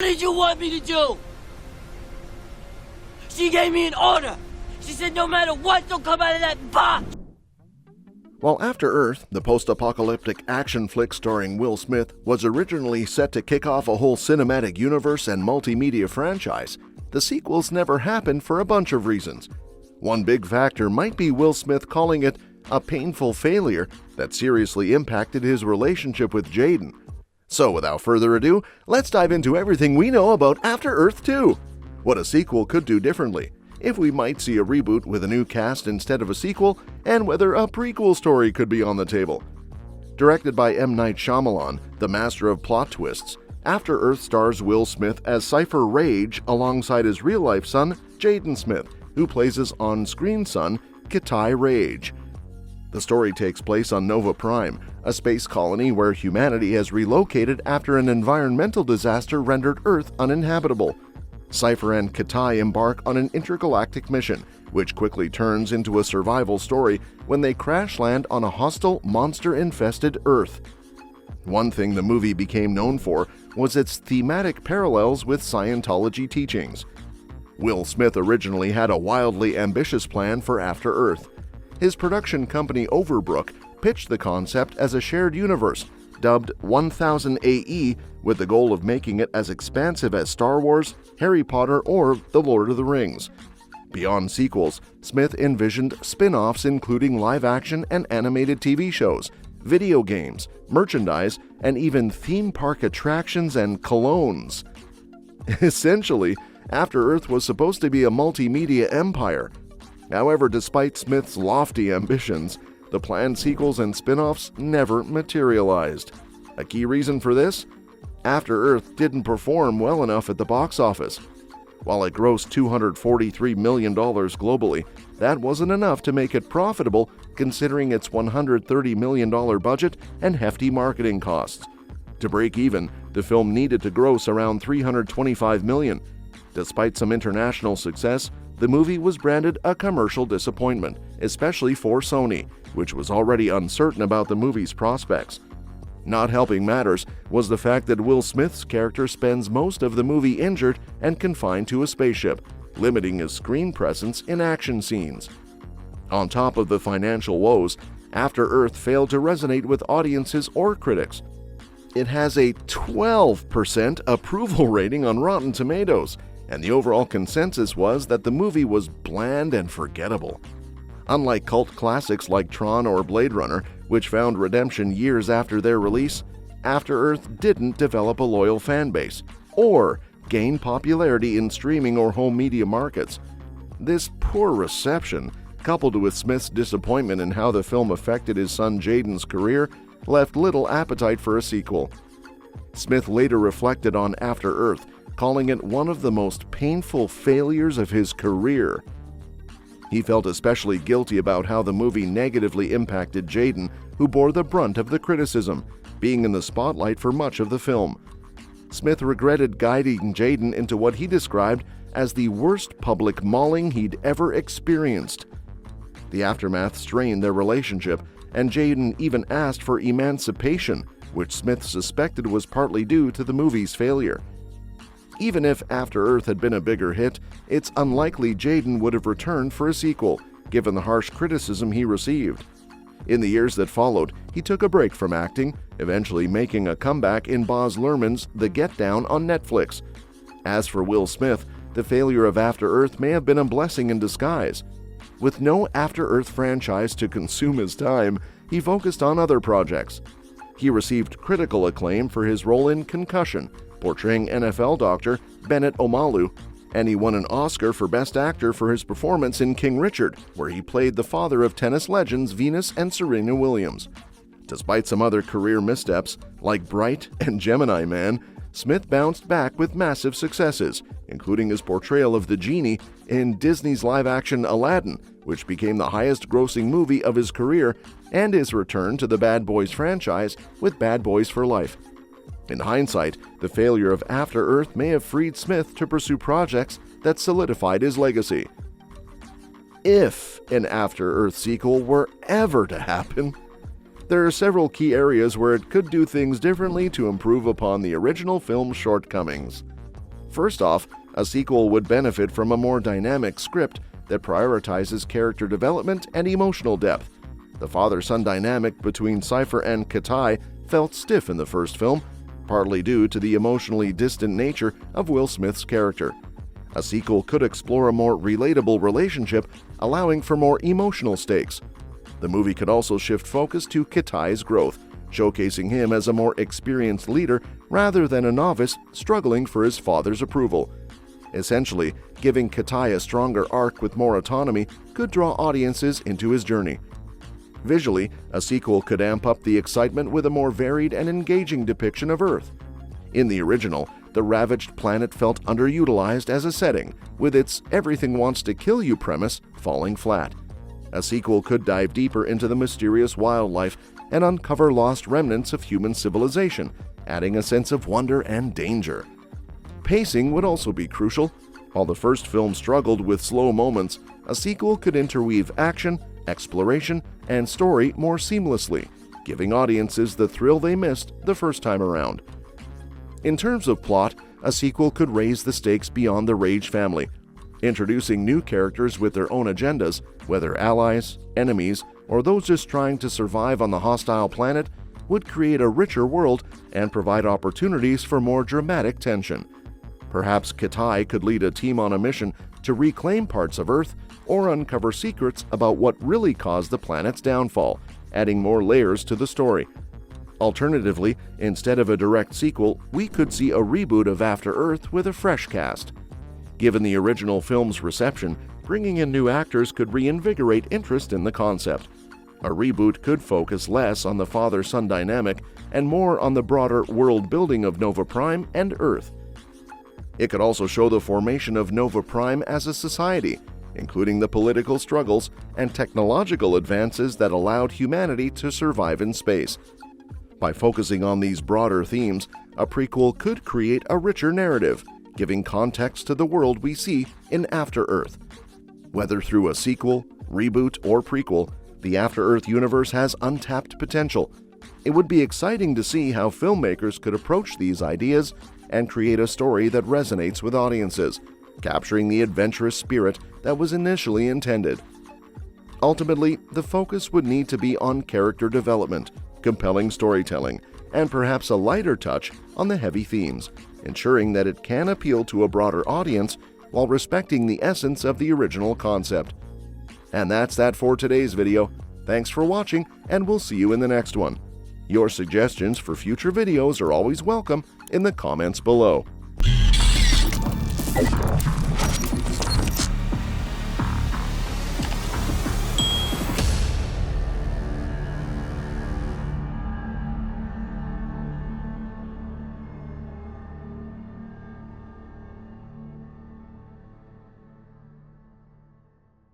What did you want me to do? She gave me an order. She said no matter what, don't come out of that box. While After Earth, the post-apocalyptic action flick starring Will Smith, was originally set to kick off a whole cinematic universe and multimedia franchise, the sequels never happened for a bunch of reasons. One big factor might be Will Smith calling it a painful failure that seriously impacted his relationship with Jaden. So without further ado, let's dive into everything we know about After Earth 2. What a sequel could do differently, if we might see a reboot with a new cast instead of a sequel, and whether a prequel story could be on the table. Directed by M. Night Shyamalan, the master of plot twists, After Earth stars Will Smith as Cypher Rage alongside his real-life son, Jaden Smith, who plays his on-screen son, Kitai Rage. The story takes place on Nova Prime, a space colony where humanity has relocated after an environmental disaster rendered Earth uninhabitable. Cypher and Kitai embark on an intergalactic mission, which quickly turns into a survival story when they crash land on a hostile, monster-infested Earth. One thing the movie became known for was its thematic parallels with Scientology teachings. Will Smith originally had a wildly ambitious plan for After Earth. His production company Overbrook pitched the concept as a shared universe, dubbed 1000 AE, with the goal of making it as expansive as Star Wars, Harry Potter, or The Lord of the Rings. Beyond sequels, Smith envisioned spin-offs including live-action and animated TV shows, video games, merchandise, and even theme park attractions and colognes. Essentially, After Earth was supposed to be a multimedia empire. However, despite Smith's lofty ambitions, the planned sequels and spin-offs never materialized. A key reason for this? After Earth didn't perform well enough at the box office. While it grossed $243 million globally, that wasn't enough to make it profitable considering its $130 million budget and hefty marketing costs. To break even, the film needed to gross around $325 million. Despite some international success, the movie was branded a commercial disappointment, especially for Sony, which was already uncertain about the movie's prospects. Not helping matters was the fact that Will Smith's character spends most of the movie injured and confined to a spaceship, limiting his screen presence in action scenes. On top of the financial woes, After Earth failed to resonate with audiences or critics. It has a 12% approval rating on Rotten Tomatoes, and the overall consensus was that the movie was bland and forgettable. Unlike cult classics like Tron or Blade Runner, which found redemption years after their release, After Earth didn't develop a loyal fan base or gain popularity in streaming or home media markets. This poor reception, coupled with Smith's disappointment in how the film affected his son Jaden's career, left little appetite for a sequel. Smith later reflected on After Earth, calling it one of the most painful failures of his career. He felt especially guilty about how the movie negatively impacted Jaden, who bore the brunt of the criticism, being in the spotlight for much of the film. Smith regretted guiding Jaden into what he described as the worst public mauling he'd ever experienced. The aftermath strained their relationship, and Jaden even asked for emancipation, which Smith suspected was partly due to the movie's failure. Even if After Earth had been a bigger hit, it's unlikely Jaden would have returned for a sequel, given the harsh criticism he received. In the years that followed, he took a break from acting, eventually making a comeback in Baz Luhrmann's The Get Down on Netflix. As for Will Smith, the failure of After Earth may have been a blessing in disguise. With no After Earth franchise to consume his time, he focused on other projects. He received critical acclaim for his role in Concussion, portraying NFL doctor Bennett Omalu, and he won an Oscar for Best Actor for his performance in King Richard, where he played the father of tennis legends Venus and Serena Williams. Despite some other career missteps, like Bright and Gemini Man, Smith bounced back with massive successes, including his portrayal of the genie in Disney's live-action Aladdin, which became the highest-grossing movie of his career, and his return to the Bad Boys franchise with Bad Boys for Life. In hindsight, the failure of After Earth may have freed Smith to pursue projects that solidified his legacy. If an After Earth sequel were ever to happen, there are several key areas where it could do things differently to improve upon the original film's shortcomings. First off, a sequel would benefit from a more dynamic script that prioritizes character development and emotional depth. The father-son dynamic between Cypher and Kitai felt stiff in the first film, partly due to the emotionally distant nature of Will Smith's character. A sequel could explore a more relatable relationship, allowing for more emotional stakes. The movie could also shift focus to Kitai's growth, showcasing him as a more experienced leader rather than a novice struggling for his father's approval. Essentially, giving Kitai a stronger arc with more autonomy could draw audiences into his journey. Visually, a sequel could amp up the excitement with a more varied and engaging depiction of Earth. In the original, the ravaged planet felt underutilized as a setting, with its everything wants to kill you premise falling flat. A sequel could dive deeper into the mysterious wildlife and uncover lost remnants of human civilization, adding a sense of wonder and danger. Pacing would also be crucial. While the first film struggled with slow moments, a sequel could interweave action, exploration, and story more seamlessly, giving audiences the thrill they missed the first time around. In terms of plot, a sequel could raise the stakes beyond the Rage family, introducing new characters with their own agendas, whether allies, enemies, or those just trying to survive on the hostile planet, would create a richer world and provide opportunities for more dramatic tension. Perhaps Kitai could lead a team on a mission to reclaim parts of Earth or uncover secrets about what really caused the planet's downfall, adding more layers to the story. Alternatively, instead of a direct sequel, we could see a reboot of After Earth with a fresh cast. Given the original film's reception, bringing in new actors could reinvigorate interest in the concept. A reboot could focus less on the father-son dynamic and more on the broader world building of Nova Prime and Earth. It could also show the formation of Nova Prime as a society, including the political struggles and technological advances that allowed humanity to survive in space. By focusing on these broader themes, a prequel could create a richer narrative, giving context to the world we see in After Earth. Whether through a sequel, reboot, or prequel, the After Earth universe has untapped potential. It would be exciting to see how filmmakers could approach these ideas and create a story that resonates with audiences, capturing the adventurous spirit that was initially intended. Ultimately, the focus would need to be on character development, compelling storytelling, and perhaps a lighter touch on the heavy themes, ensuring that it can appeal to a broader audience while respecting the essence of the original concept. And that's that for today's video. Thanks for watching, and we'll see you in the next one. Your suggestions for future videos are always welcome in the comments below.